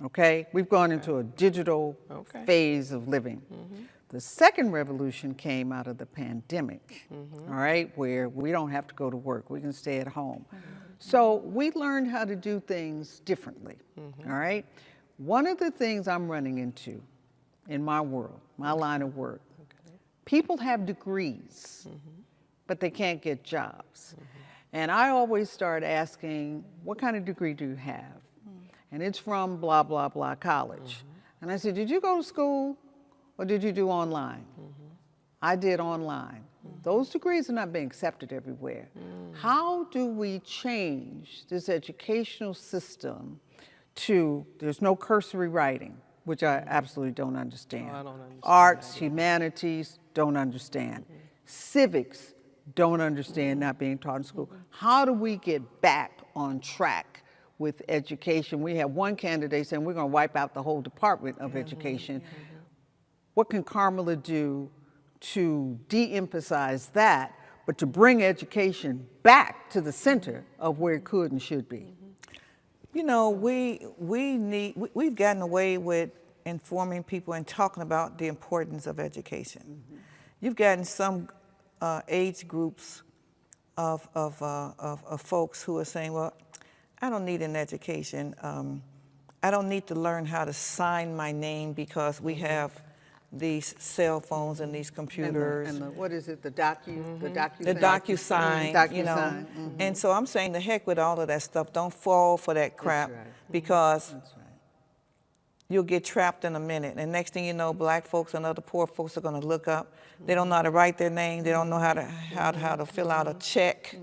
Okay, we've gone into a digital phase of living. The second revolution came out of the pandemic, all right, where we don't have to go to work, we can stay at home. So we learned how to do things differently, all right? One of the things I'm running into in my world, my line of work, people have degrees, but they can't get jobs. And I always start asking, what kind of degree do you have? And it's from blah, blah, blah college. And I said, did you go to school or did you do online? I did online. Those degrees are not being accepted everywhere. How do we change this educational system to, there's no cursory writing, which I absolutely don't understand. I don't understand Arts, that. humanities, don't understand. Civics, don't understand not being taught in school. How do we get back on track with education? We have one candidate saying we're going to wipe out the whole Department of Education. What can Kamala do to de-emphasize that, but to bring education back to the center of where it could and should be? You know, we've gotten away with informing people and talking about the importance of education. You've gotten some age groups of folks who are saying, well, I don't need an education. I don't need to learn how to sign my name because we have these cell phones and these computers. And the what is it, the DocuSign? You know. And so I'm saying the heck with all of that stuff. Don't fall for that crap because you'll get trapped in a minute. And next thing you know, black folks and other poor folks are going to look up. They don't know how to write their name. They don't know how to fill out a check.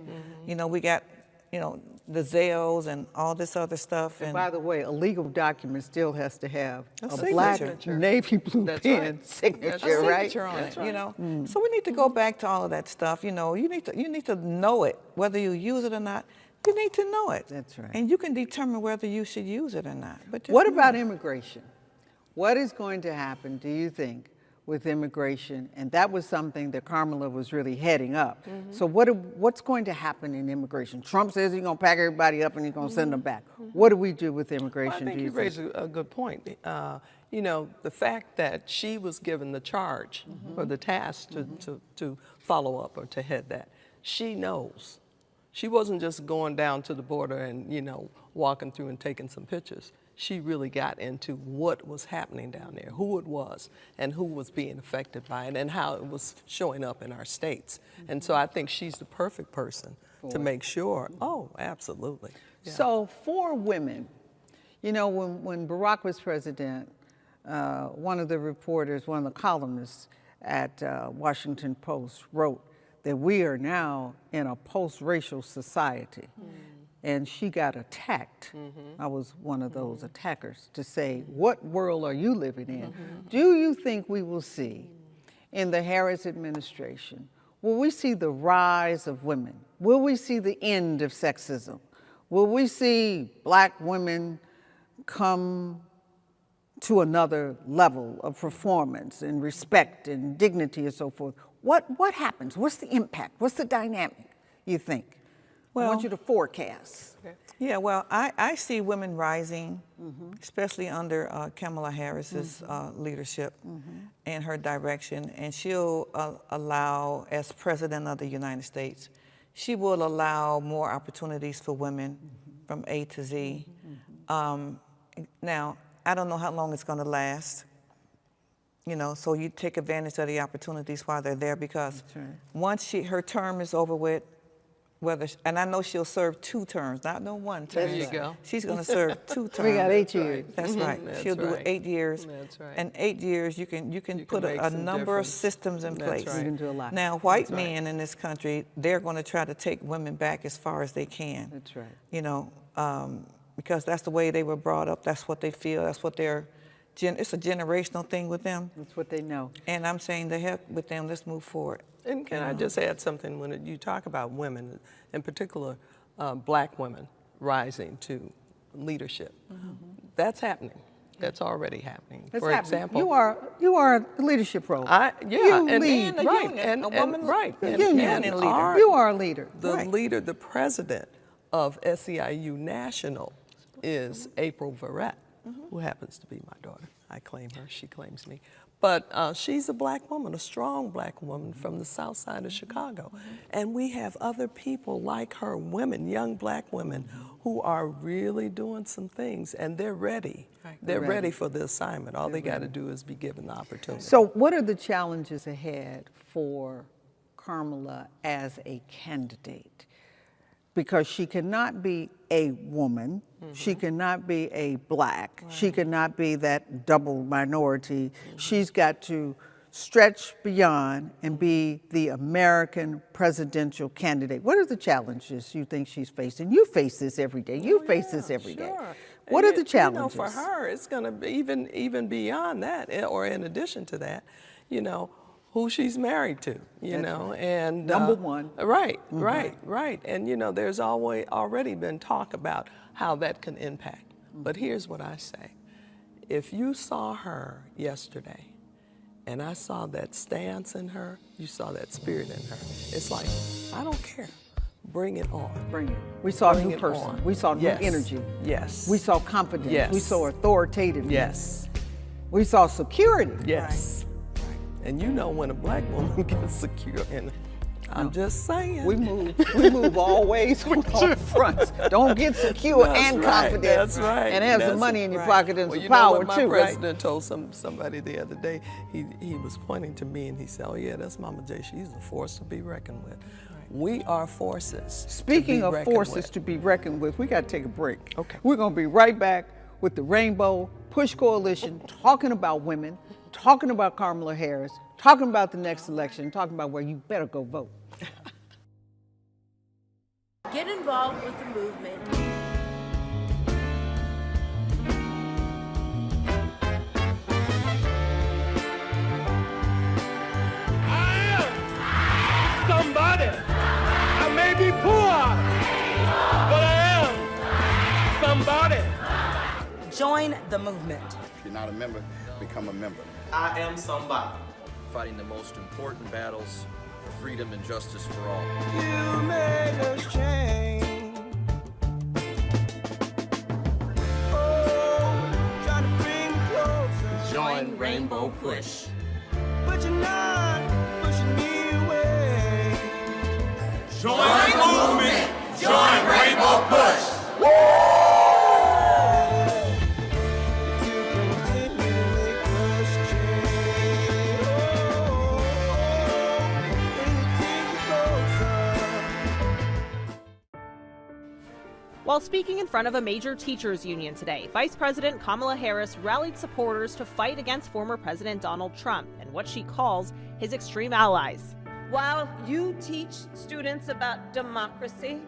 You know, we got, you know, the Zelles and all this other stuff. And by the way, a legal document still has to have a black signature. navy blue pen signature, right? Signature on it, you know. So we need to go back to all of that stuff. You know, you need to know it, whether you use it or not. You need to know it. That's right. And you can determine whether you should use it or not. But what about immigration? What is going to happen, do you think, with immigration? And that was something that Kamala was really heading up. So what's going to happen in immigration? Trump says he's going to pack everybody up and he's going to send them back. What do we do with immigration? Well, I think you raised a good point. You know, the fact that she was given the charge or the task to follow up or to head that, she knows. She wasn't just going down to the border and, you know, walking through and taking some pictures. She really got into what was happening down there, who it was, and who was being affected by it, and how it was showing up in our states. And so I think she's the perfect person to make sure. Oh, absolutely. Yeah. So for women, you know, when Barack was president, one of the reporters, one of the columnists at Washington Post wrote that we are now in a post-racial society. And she got attacked. I was one of those attackers to say, what world are you living in? Do you think we will see in the Harris administration Will we see the rise of women? Will we see the end of sexism? Will we see Black women come to another level of performance and respect and dignity and so forth? What happens? What's the impact? What's the dynamic, you think? I want you to forecast. Yeah, well, I see women rising, especially under Kamala Harris's leadership and her direction, and she'll allow, as President of the United States, she will allow more opportunities for women from A to Z. Now, I don't know how long it's going to last, you know, so you take advantage of the opportunities while they're there, because once her term is over with, and I know she'll serve 2 terms, not no 1 term. There you go. She's going to serve 2 terms. We got 8 years. That's right. She'll do 8 years. That's right. And 8 years, you can put a number of systems in place. Right. You can do a lot. Now, white men in this country, they're going to try to take women back as far as they can. That's right. You know, because that's the way they were brought up. That's what they feel. That's what it's a generational thing with them. That's what they know. And I'm saying, the heck with them, let's move forward. And can I just add something? When you talk about women, in particular Black women rising to leadership, that's happening. That's already happening. It's For happening. example, you are a leadership role. You lead. being a Right. union, A woman, right, a and union leader. You are a leader. The Right. leader, the president of SEIU National is April Verrett, who happens to be my daughter. I claim her, she claims me. But she's a Black woman, a strong Black woman from the south side of Chicago. And we have other people like her, women, young Black women, who are really doing some things, and they're ready. They're ready for the assignment. All they got to do is be given the opportunity. So what are the challenges ahead for Kamala as a candidate? Because she cannot be a woman, she cannot be a Black, she cannot be that double minority. She's got to stretch beyond and be the American presidential candidate. What are the challenges you think she's facing? You face this every day. You face this every day. What are the challenges? You know, for her, it's going to be even beyond that, or in addition to that, you know, who she's married to, you know, and number one. Right. And you know, there's already been talk about how that can impact. But here's what I say: if you saw her yesterday, and I saw that stance in her, you saw that spirit in her. It's like, I don't care. Bring it on. Bring it. We saw a new it person. on. We saw new Yes. energy. Yes. We saw confidence. Yes. We saw authoritativeness. Yes. We saw security. Yes. And you know when a Black woman gets secure, and I'm just saying. We move all ways on all fronts. Don't get secure and confident. That's right. And have some money in your pocket and well, some you power know what too, my right? president told somebody the other day, he was pointing to me and he said, oh yeah, that's Mama J. She's a force to be reckoned with. We are forces. Speaking of forces to be reckoned with, we got to take a break. Okay. We're going to be right back with the Rainbow Push Coalition talking about women, talking about Kamala Harris, talking about the next election, talking about where you better go vote. Get involved with the movement. Somebody. I may be poor, but I am somebody. Join the movement. If you're not a member, become a member. I am somebody. Fighting the most important battles for freedom and justice for all. You made us change. Oh, trying to bring closer. Join Rainbow Push. But you're not pushing me away. Join the movement. Join Rainbow Push. While speaking in front of a major teachers union today, Vice President Kamala Harris rallied supporters to fight against former President Donald Trump and what she calls his extreme allies. While you teach students about democracy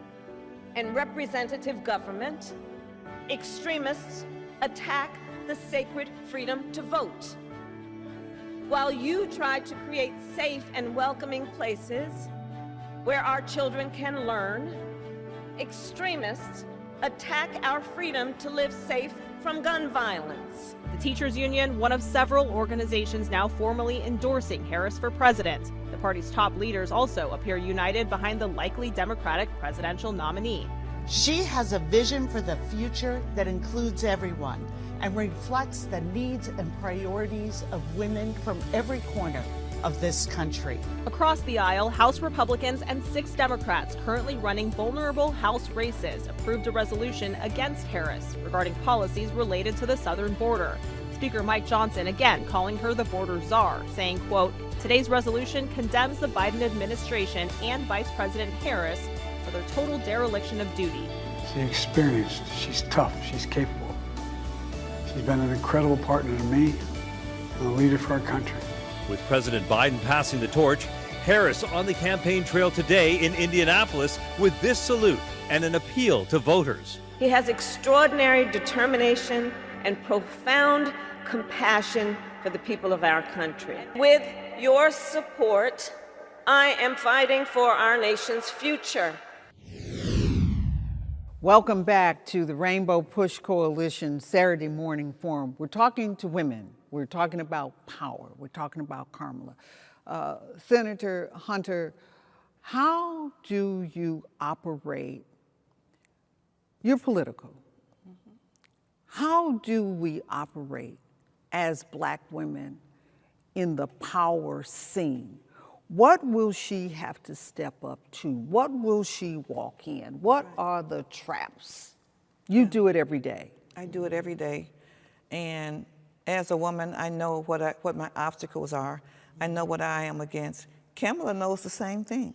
and representative government, extremists attack the sacred freedom to vote. while you try to create safe and welcoming places where our children can learn, extremists attack our freedom to live safe from gun violence. The teachers union, one of several organizations now formally endorsing Harris for president. The party's top leaders also appear united behind the likely Democratic presidential nominee. She has a vision for the future that includes everyone and reflects the needs and priorities of women from every corner of this country. Across the aisle, House Republicans and 6 Democrats currently running vulnerable House races approved a resolution against Harris regarding policies related to the southern border. Speaker Mike Johnson again calling her the border czar, saying, quote, "Today's resolution condemns the Biden administration and Vice President Harris for their total dereliction of duty." She's experienced, she's tough, she's capable. She's been an incredible partner to me and a leader for our country. With President Biden passing the torch, Harris on the campaign trail today in Indianapolis with this salute and an appeal to voters. He has extraordinary determination and profound compassion for the people of our country. With your support, I am fighting for our nation's future. Welcome back to the Rainbow Push Coalition Saturday Morning Forum. We're talking to women. We're talking about power. We're talking about Kamala. Senator Hunter, how do you operate? You're political. How do we operate as Black women in the power scene? What will she have to step up to? What will she walk in? What are the traps? You do it every day. I do it every day. And as a woman, I know what my obstacles are. I know what I am against. Kamala knows the same thing.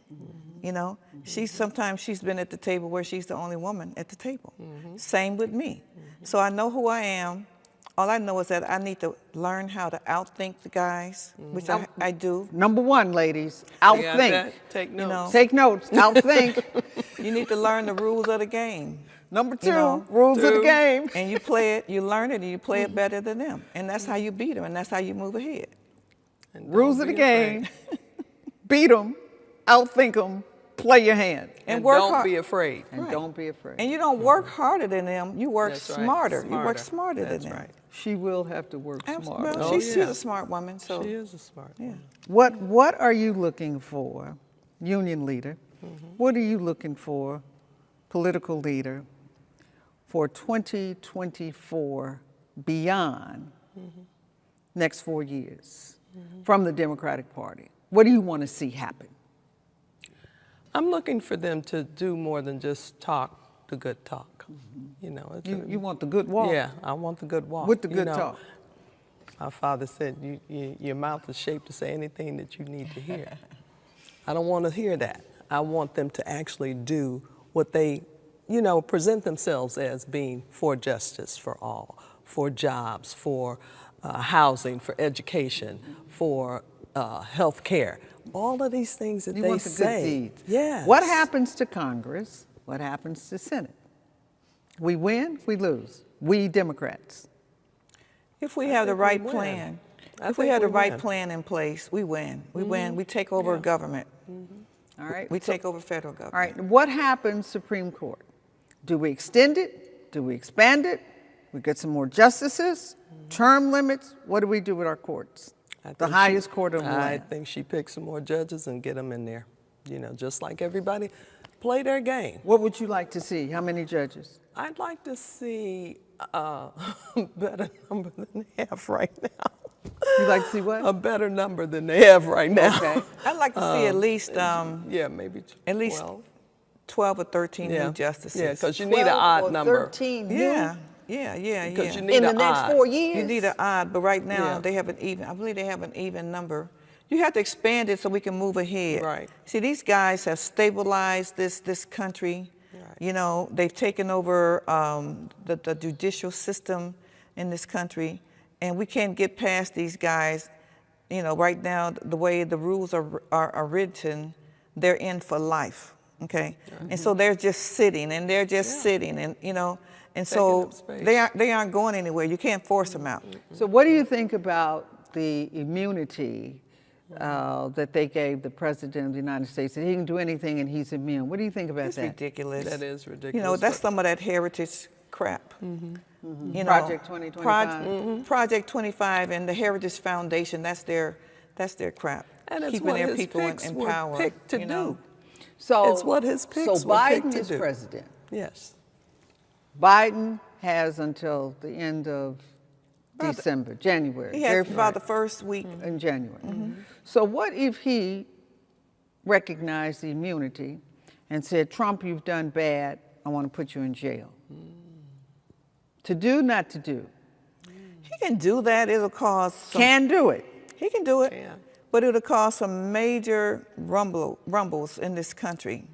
You know, sometimes she's been at the table where she's the only woman at the table. Same with me. So I know who I am. All I know is that I need to learn how to outthink the guys, which I do. Number one, ladies, outthink. Take notes. Take notes, outthink. You need to learn the rules of the game. Number two, rules of the game. And you play it, you learn it, and you play it better than them. And that's how you beat them, and that's how you move ahead. Rules of the game, beat them, outthink them, play your hand. And work don't hard. be afraid. And don't be afraid. And you don't work harder than them, you work That's right. smarter. You Smarter. work smarter That's than them. right. She will have to work smarter. Well, she's a smart woman, so. She is a smart woman. What are you looking for, union leader? What are you looking for, political leader, for 2024 beyond next 4 years from the Democratic Party? What do you want to see happen? I'm looking for them to do more than just talk the good talk. You know, You want the good walk? Yeah, I want the good walk. With the good You know, talk. My father said, your mouth is shaped to say anything that you need to hear. I don't want to hear that. I want them to actually do what they, present themselves as being for justice for all, for jobs, for housing, for education, for health care. All of these things that You they want the say. good deeds. Yes. What happens to Congress? What happens to Senate? We win, we lose. We Democrats. If we have the right win. plan, I if we think have the we right win. plan in place, we win. We win. We take over government. All right. We take over federal government. All right. What happens, Supreme Court? Do we extend it? Do we expand it? We get some more justices? Term limits? What do we do with our courts? The highest court of the I land. think she picks some more judges and get them in there. Just like everybody, play their game. What would you like to see? How many judges? I'd like to see a better number than they have right now. You'd like to see what? A better number than they have right now. Okay. I'd like to see at least, maybe 12. at least 12 or 13 new justices. Yeah, because you need an odd number. 13 new? Yeah. Because you need in the an next odd. 4 years? You need an odd, but right now they have an even, I believe they have an even number. You have to expand it so we can move ahead. Right. See, these guys have stabilized this country. Right. They've taken over the judicial system in this country, and we can't get past these guys. Right now, the way the rules are written, they're in for life, okay? And so they're just sitting, and they're just sitting, and, and so they aren't going anywhere. You can't force them out. So what do you think about the immunity that they gave the President of the United States, that he can do anything and he's immune. What do you think about It's that? ridiculous. That is ridiculous. You know, that's some of that heritage crap. You know, Project 2025. Project 25 and the Heritage Foundation, that's their crap. And it's keeping what their his people picks in were power. picked to you know. do. So it's what his picks So were Biden picked to is do. president. Yes. Biden has until the end of December, January. He has about the first week in January. So what if he recognized the immunity and said, Trump, you've done bad, I want to put you in jail? To do, not to do? He can do that. It'll cause some, Can do it. He can do it. But it'll cause some major rumbles in this country.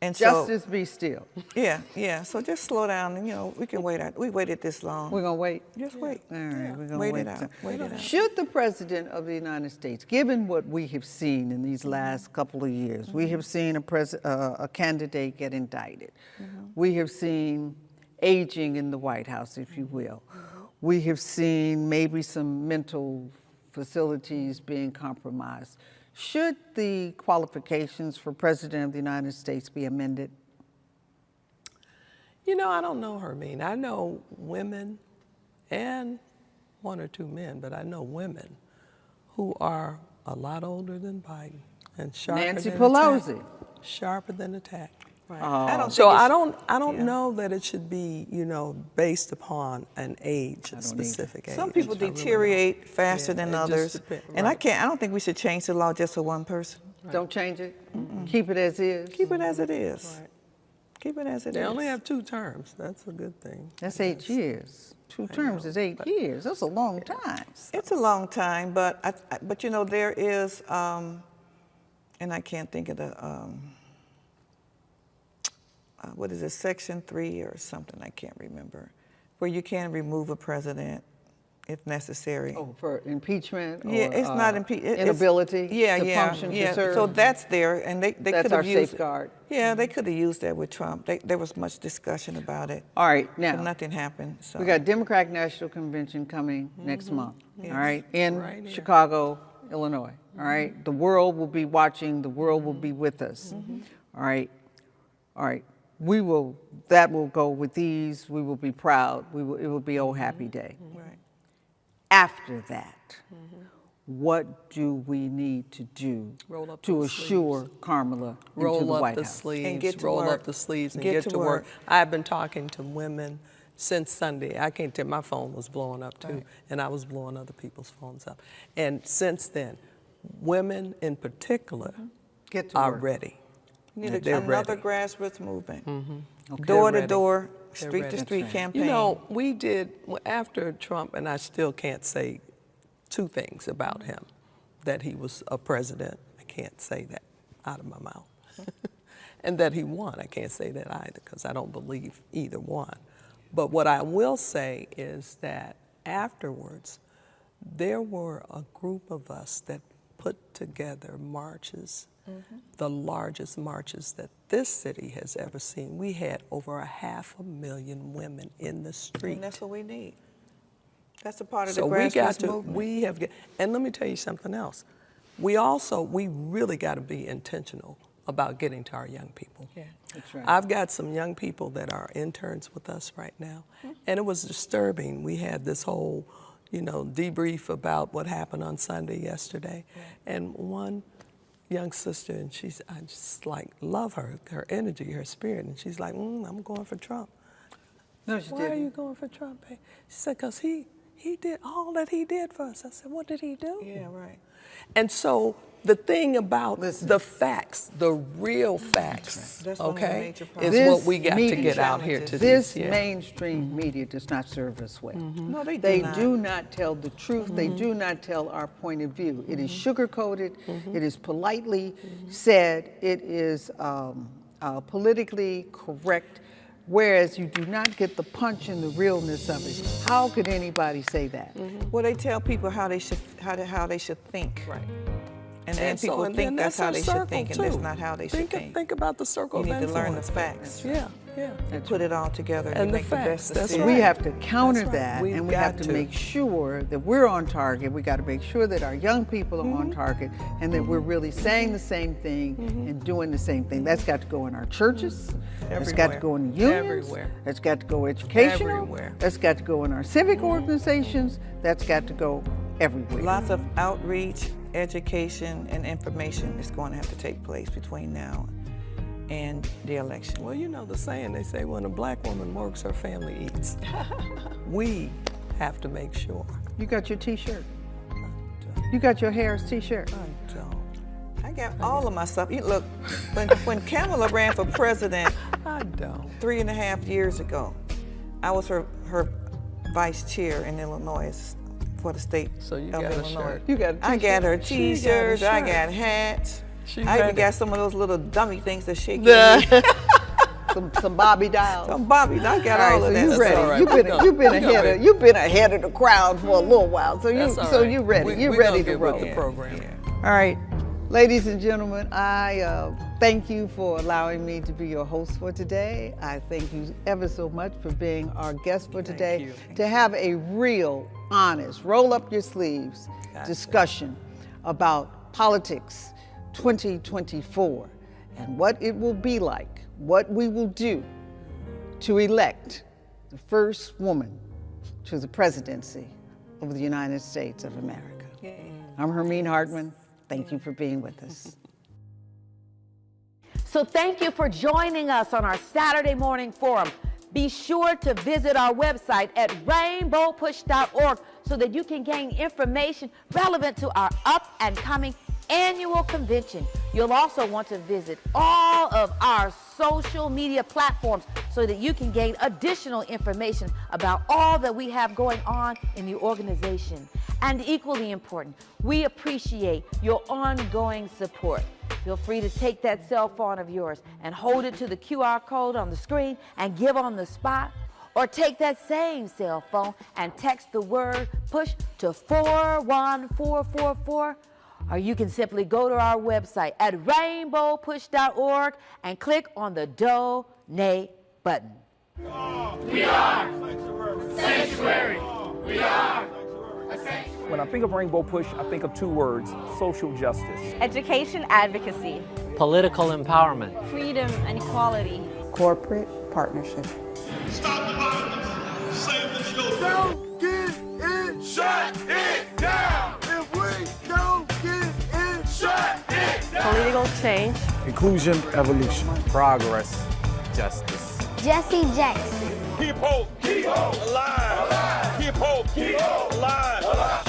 And Justice be still. Yeah. So just slow down. And, you know, we can wait out. We waited this long. We're going to wait? Just wait. All right, we're going to wait wait. it out. Wait it out. Should the President of the United States, given what we have seen in these last couple of years, we have seen a candidate get indicted. We have seen aging in the White House, if you will. We have seen maybe some mental facilities being compromised. Should the qualifications for President of the United States be amended? You know, I don't know, Hermine. I know women and one or two men, but I know women who are a lot older than Biden and sharper Nancy than Pelosi. attack. Sharper than attack. Right. I don't know that it should be, you know, based upon an age, a specific age. Some people deteriorate faster than others, and I don't think we should change the law just for one person. Don't change it. Keep it as is. Keep it as it is. Right. Keep it as it is. They only have 2 terms. That's a good thing. That's 8 years. 2 terms is 8 years. That's a long time. It's a long time, but you know there is, and I can't think of the. What is it, Section 3 or something, I can't remember, where you can remove a president if necessary. Oh, for impeachment? Or, Yeah, it's not impeachment. Inability to function, to serve? So that's there, and they could have used. That's our safeguard. Yeah, they could have used that with Trump. There was much discussion about it. All right, now. But nothing happened. So. We got Democratic National Convention coming next month, Yes. all right, in Right here. Chicago, Illinois, all right? The world will be watching, the world will be with us, all right? All right. That will go with ease. We will be proud. It will be oh happy day. Right. After that, what do we need to do to assure Kamala into the White House? And get to roll work. up the sleeves and get to work. I've been talking to women since Sunday. I can't tell, my phone was blowing up too, and I was blowing other people's phones up. And since then, women in particular are ready. You need They're another ready. grassroots movement. Okay. Door They're to door, They're street ready. to street campaign. You know, we did, after Trump, and I still can't say 2 things about him, that he was a president. I can't say that out of my mouth. And that he won. I can't say that either because I don't believe either one. But what I will say is that afterwards, there were a group of us that put together marches, the largest marches that this city has ever seen. We had over 500,000 women in the street. And that's what we need. That's a part of So the we got grassroots to, movement. and let me tell you something else. We really got to be intentional about getting to our young people. Yeah, that's right. I've got some young people that are interns with us right now, and it was disturbing. We had this whole, debrief about what happened on Sunday yesterday, and one young sister, and I just love her energy, her spirit, and she's like, I'm going for Trump. No, she Why didn't. are you going for Trump? She said, because he did all that he did for us. I said, what did he do? Yeah, right. And so the thing about the facts, the real facts, That's one of the okay, major is problems. what we got to get out here to This mainstream media does not serve us well. No, they do not tell the truth. They do not tell our point of view. It is sugar-coated. It is politely said. It is politically correct, whereas you do not get the punch and the realness of it. How could anybody say that? Well, they tell people how they should think. Right. And then people think that's how they should think, and that's not how they should think. Think about the circle You of need to learn the influence. facts. Yeah. Yeah, you put it all together and the make the facts, best that's decision. We have to counter That's right. that, We've and we have got to to. make sure that we're on target. We got to make sure that our young people are on target, and that we're really saying the same thing and doing the same thing. That's got to go in our churches. That's got to go in the unions. Everywhere. That's got to go educational. Everywhere. That's got to go in our civic organizations. That's got to go everywhere. Lots of outreach, education, and information is going to have to take place between now and the election. Well, you know the saying, they say when a black woman works, her family eats. We have to make sure. You got your T-shirt. You got your Harris T-shirt. I don't. I got all of my stuff. You look, when Kamala ran for president I don't. 3.5 years ago, I was her vice chair in Illinois for the state So you of got a Illinois. shirt. You got a I got her She got a T-shirts, I shirt. got hats. She I even ready. got some of those little dummy things that shake your head. Some Bobby dolls. Some Bobby, I got all of that. You ready? all right. You've been ahead of the crowd for a little while. So That's all right. you ready? You We ready gonna to get roll? with the program. All right, ladies and gentlemen, I thank you for allowing me to be your host for today. I thank you ever so much for being our guest for today. you. To have a real, honest, roll up your sleeves discussion about politics 2024 and what it will be like, what we will do to elect the first woman to the presidency of the United States of America. I'm Hermine Hartman. Thank you for being with us. So thank you for joining us on our Saturday morning forum. Be sure to visit our website at rainbowpush.org so that you can gain information relevant to our up and coming annual convention. You'll also want to visit all of our social media platforms so that you can gain additional information about all that we have going on in the organization. And equally important, we appreciate your ongoing support. Feel free to take that cell phone of yours and hold it to the QR code on the screen and give on the spot. Or take that same cell phone and text the word PUSH to 41444. Or you can simply go to our website at rainbowpush.org and click on the donate button. We are sanctuary. We are a sanctuary. When I think of Rainbow Push, I think of two words: social justice. Education advocacy. Political empowerment. Freedom and equality. Corporate partnership. Stop the violence. Save the children. Don't get it. Shut it down. If we don't get it, shut it down. Political change. Inclusion, evolution, progress, justice. Jesse Jackson. Keep hope. Keep hope alive. Alive. Keep hope. Keep hope alive. Alive.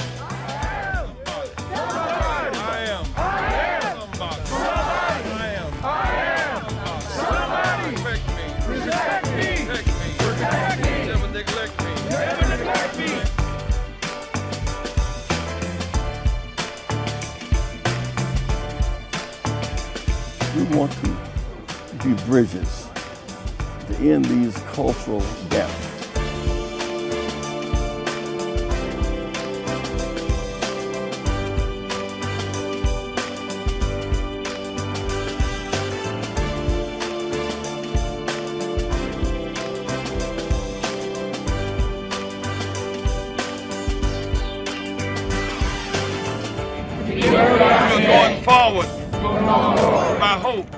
We want to be bridges to end these cultural gaps. We're going forward. My hope